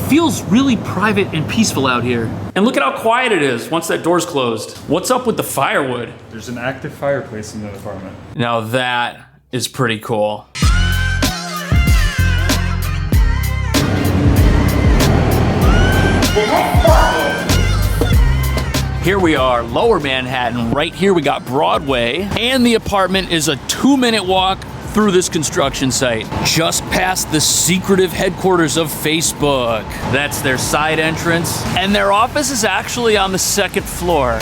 feels really private and peaceful out here. And look at how quiet it is once that door's closed. What's up with the firewood? There's an active fireplace in the apartment. Now that is pretty cool. Here we are, Lower Manhattan. Right here we got Broadway, and the apartment is a 2-minute walk through this construction site, just past the secretive headquarters of Facebook. That's their side entrance, and their office is actually on the 2nd floor.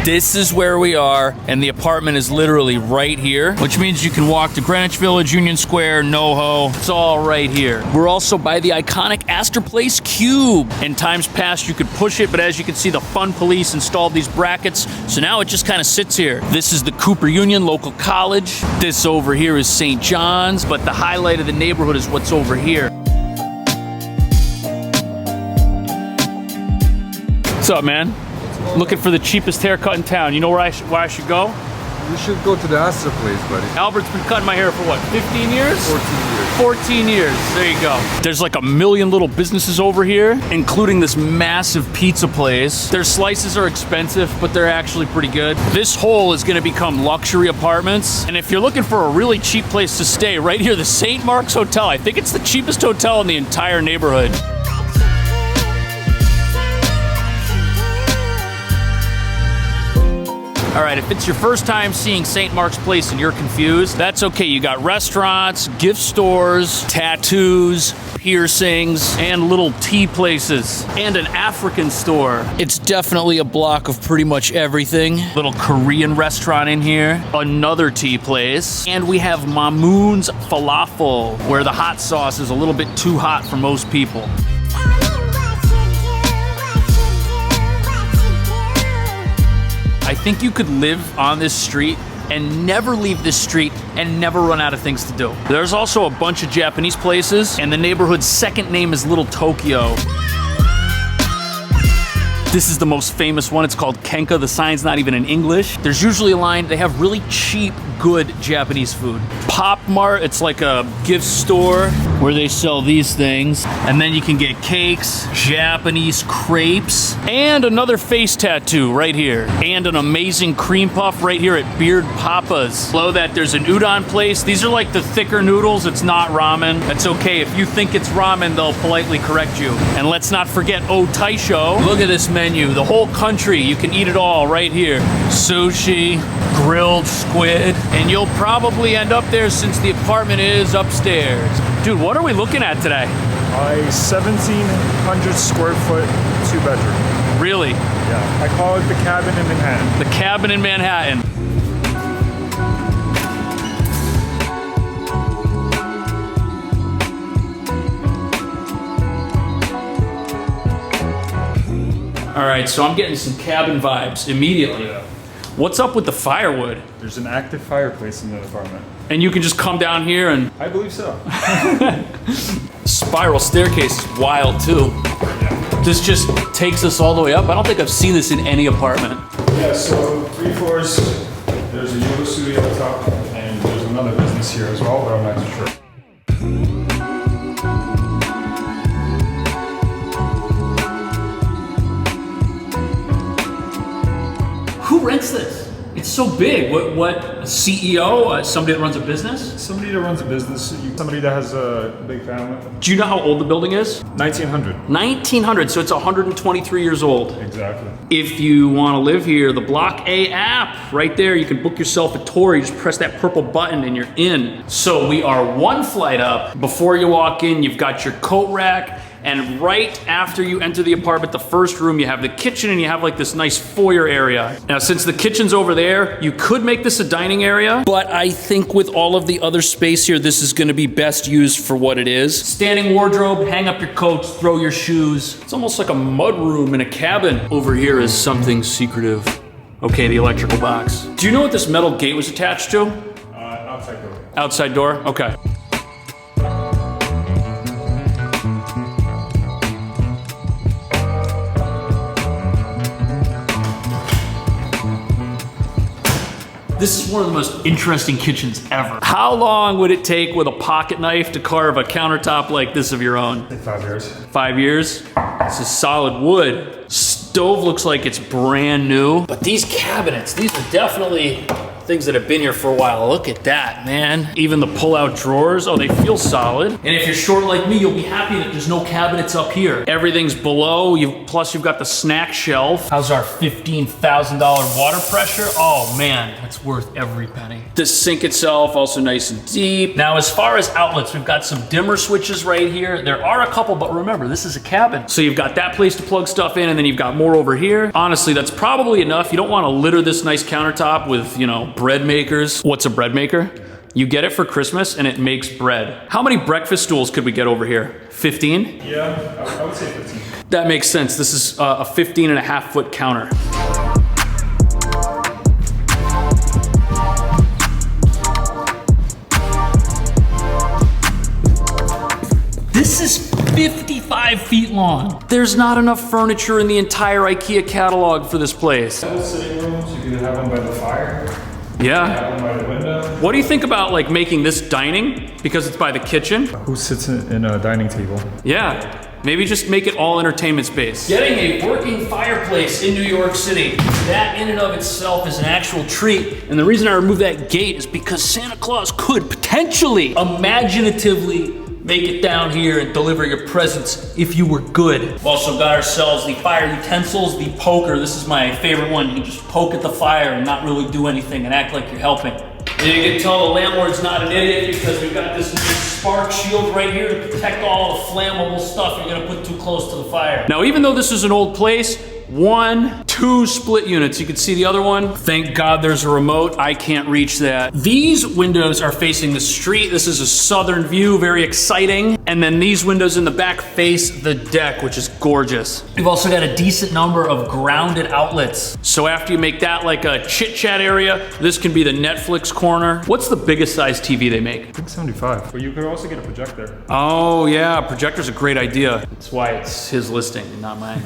This is where we are, and the apartment is literally right here, which means you can walk to Greenwich Village, Union Square, NoHo. It's all right here. We're also by the iconic Astor Place Cube. In times past, you could push it, but as you can see, the Fun Police installed these brackets, so now it just kind of sits here. This is the Cooper Union local college. This over here is St. John's, but the highlight of the neighborhood is what's over here. What's up, man? Looking for the cheapest haircut in town. You know where I should go? You should go to the Astor Place, buddy. Albert's been cutting my hair for what, 15 years? 14 years. 14 years, there you go. There's like a million little businesses over here, including this massive pizza place. Their slices are expensive, but they're actually pretty good. This whole is gonna become luxury apartments. And if you're looking for a really cheap place to stay, right here, the St. Mark's Hotel. I think it's the cheapest hotel in the entire neighborhood. All right, if it's your first time seeing St. Mark's Place and you're confused, that's okay. You got restaurants, gift stores, tattoos, piercings, and little tea places, and an African store. It's definitely a block of pretty much everything. Little Korean restaurant in here, another tea place, and we have Mamoon's Falafel, where the hot sauce is a little bit too hot for most people. I think you could live on this street and never leave this street and never run out of things to do. There's also a bunch of Japanese places, and the neighborhood's second name is Little Tokyo. This is the most famous one. It's called Kenka. The sign's not even in English. There's usually a line. They have really cheap, good Japanese food. Pop Mart, it's like a gift store where they sell these things. And then you can get cakes, Japanese crepes, and another face tattoo right here. And an amazing cream puff right here at Beard Papa's. Below that, there's an udon place. These are like the thicker noodles. It's not ramen. That's okay. If you think it's ramen, they'll politely correct you. And let's not forget Otaisho. Look at this menu. The whole country. You can eat it all right here. Sushi, grilled squid, and you'll probably end up there since the apartment is upstairs. Dude, what are we looking at today? A 1,700 square foot 2-bedroom. Really? Yeah, I call it the cabin in Manhattan. The cabin in Manhattan. All right, so I'm getting some cabin vibes immediately. Yeah. What's up with the firewood? There's an active fireplace in the apartment. And you can just come down here and... I believe so. Spiral staircase is wild too. Yeah. This just takes us all the way up. I don't think I've seen this in any apartment. Yeah, so 3 floors, there's a yoga studio at the top, and there's another business here as well, but I'm not too sure. Who rents this? It's so big. What CEO? Somebody that runs a business? Somebody that runs a business, somebody that has a big family. Do you know how old the building is? 1900. 1900, so it's 123 years old. Exactly. If you want to live here, the Block A app, right there, you can book yourself a tour. You just press that purple button and you're in. So we are 1 flight up. Before you walk in, you've got your coat rack. And right after you enter the apartment, the first room, you have the kitchen and you have like this nice foyer area. Now, since the kitchen's over there, you could make this a dining area, but I think with all of the other space here, this is gonna be best used for what it is. Standing wardrobe, hang up your coats, throw your shoes. It's almost like a mud room in a cabin. Over here is something secretive. Okay, the electrical box. Do you know what this metal gate was attached to? Outside door. Outside door, okay. This This is one of the most interesting kitchens ever. How long would it take with a pocket knife to carve a countertop like this of your own? 5 years. 5 years? This is solid wood. Stove looks like it's brand new. But these cabinets, these are definitely things that have been here for a while. Look at that, man. Even the pull-out drawers, oh, they feel solid. And if you're short like me, you'll be happy that there's no cabinets up here. Everything's below, plus you've got the snack shelf. How's our $15,000 water pressure? Oh man, that's worth every penny. The sink itself, also nice and deep. Now, as far as outlets, we've got some dimmer switches right here. There are a couple, but remember, this is a cabin. So you've got that place to plug stuff in, and then you've got more over here. Honestly, that's probably enough. You don't want to litter this nice countertop with, you know, bread makers. What's a bread maker? You get it for Christmas and it makes bread. How many breakfast stools could we get over here? 15? Yeah, I would say 15. That makes sense. This is a 15.5-foot counter. This is 55 feet long. There's not enough furniture in the entire IKEA catalog for this place. Sitting rooms, you could have one by the fire. Yeah. Have one by the window. What do you think about like making this dining because it's by the kitchen? Who sits in a dining table? Yeah. Maybe just make it all entertainment space. Getting a working fireplace in New York City, that in and of itself is an actual treat. And the reason I removed that gate is because Santa Claus could potentially, imaginatively, make it down here and deliver your presents if you were good. We've also got ourselves the fire utensils, the poker. This is my favorite one. You can just poke at the fire and not really do anything and act like you're helping. And you can tell the landlord's not an idiot because we've got this nice spark shield right here to protect all the flammable stuff you're gonna put too close to the fire. Now, even though this is an old place, 1, 2 split units. You can see the other one. Thank God there's a remote. I can't reach that. These windows are facing the street. This is a southern view, very exciting. And then these windows in the back face the deck, which is gorgeous. We've also got a decent number of grounded outlets. So after you make that like a chit chat area, this can be the Netflix corner. What's the biggest size TV they make? I think 75. But you could also get a projector. Oh yeah, projector's a great idea. That's why it's his listing, not mine.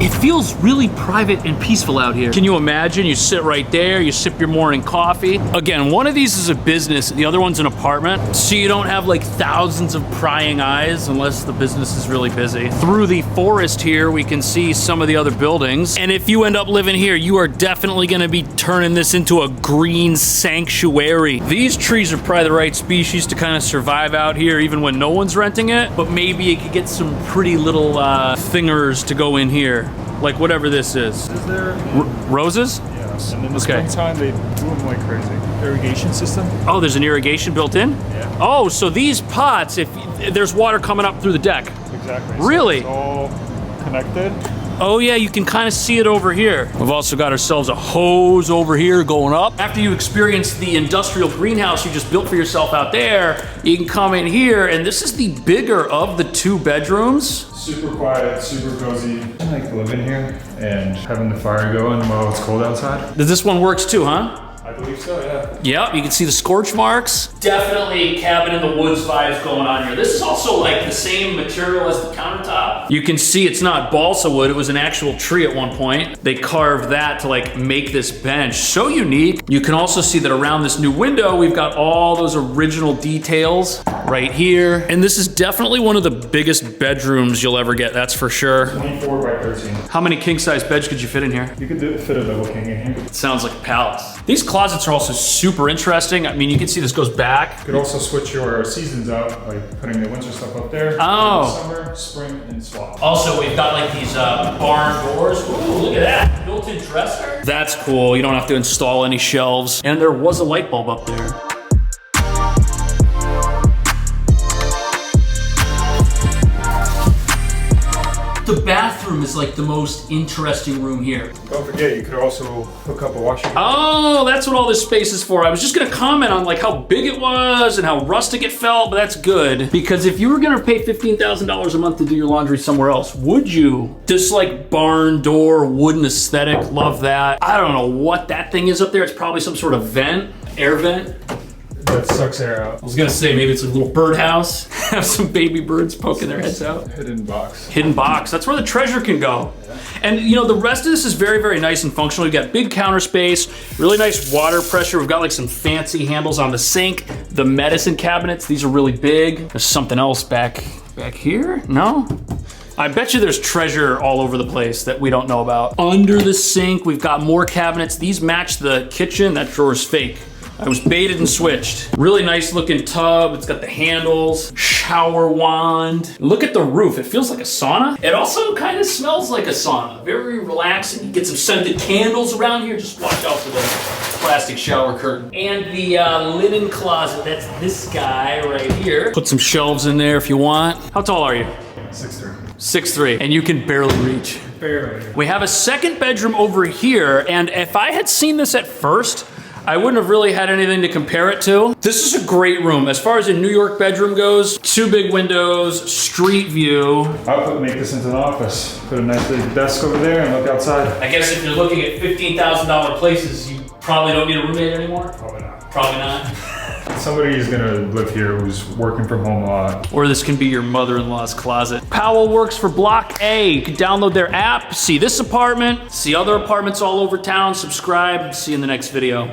It feels really private and peaceful out here. Can you imagine? You sit right there, you sip your morning coffee. Again, one of these is a business, the other one's an apartment. So you don't have like thousands of prying eyes unless the business is really busy. Through the forest here, we can see some of the other buildings. And if you end up living here, you are definitely gonna be turning this into a green sanctuary. These trees are probably the right species to kind of survive out here even when no one's renting it. But maybe you could get some pretty little thingers to go in here. Like whatever this is. Is there? Roses? Yes. And in the springtime, they bloom like crazy. Irrigation system? Oh, there's an irrigation built in? Yeah. Oh, so these pots, if there's water coming up through the deck. Exactly. Really? So it's all connected. Oh yeah, you can kind of see it over here. We've also got ourselves a hose over here going up. After you experience the industrial greenhouse you just built for yourself out there, you can come in here, and this is the bigger of the 2 bedrooms. Super quiet, super cozy. I like living here and having the fire going while it's cold outside. This one works too, huh? I believe so, yeah. Yep, you can see the scorch marks. Definitely cabin in the woods vibes going on here. This is also like the same material as the countertop. You can see it's not balsa wood, it was an actual tree at one point. They carved that to like make this bench. So unique. You can also see that around this new window, we've got all those original details right here. And this is definitely one of the biggest bedrooms you'll ever get, that's for sure. 24 by 13. How many king-size beds could you fit in here? You could fit a double king in here. It sounds like a palace. These closets are also super interesting. I mean, you can see this goes back. You could also switch your seasons out, like putting the winter stuff up there. Oh. Summer, spring, and swap. Also, we've got like these barn doors. Ooh, look at that. Built-in dresser. That's cool. You don't have to install any shelves. And there was a light bulb up there. The bathroom is like the most interesting room here. Don't forget, you could also hook up a washer. Oh, that's what all this space is for. I was just gonna comment on like how big it was and how rustic it felt, but that's good. Because if you were gonna pay $15,000 a month to do your laundry somewhere else, would you? This like barn door, wooden aesthetic, love that. I don't know what that thing is up there. It's probably some sort of vent, air vent. that sucks air out. I was gonna say maybe it's a little birdhouse. Have some baby birds poking their heads out. Hidden box. Hidden box. That's where the treasure can go. And you know, the rest of this is very, very nice and functional. We've got big counter space, really nice water pressure. We've got like some fancy handles on the sink. The medicine cabinets, these are really big. There's something else back here? No? I bet you there's treasure all over the place that we don't know about. Under the sink, we've got more cabinets. These match the kitchen. That drawer's fake. I was baited and switched. Really nice looking tub. It's got the handles, shower wand. Look at the roof. It feels like a sauna. It also kind of smells like a sauna. Very relaxing. You get some scented candles around here. Just watch out for the plastic shower curtain. And the linen closet. That's this guy right here. Put some shelves in there if you want. How tall are you? 6'3". 6'3", and you can barely reach. Barely. We have a second bedroom over here, and if I had seen this at first, I wouldn't have really had anything to compare it to. This is a great room. As far as a New York bedroom goes, 2 big windows, street view. I would make this into an office. Put a nice big desk over there and look outside. I guess if you're looking at $15,000 places, you probably don't need a roommate anymore. Probably not. Probably not. Somebody is gonna live here who's working from home a lot. Or this can be your mother-in-law's closet. Powell works for Block A. You can download their app, see this apartment, see other apartments all over town, subscribe, see you in the next video.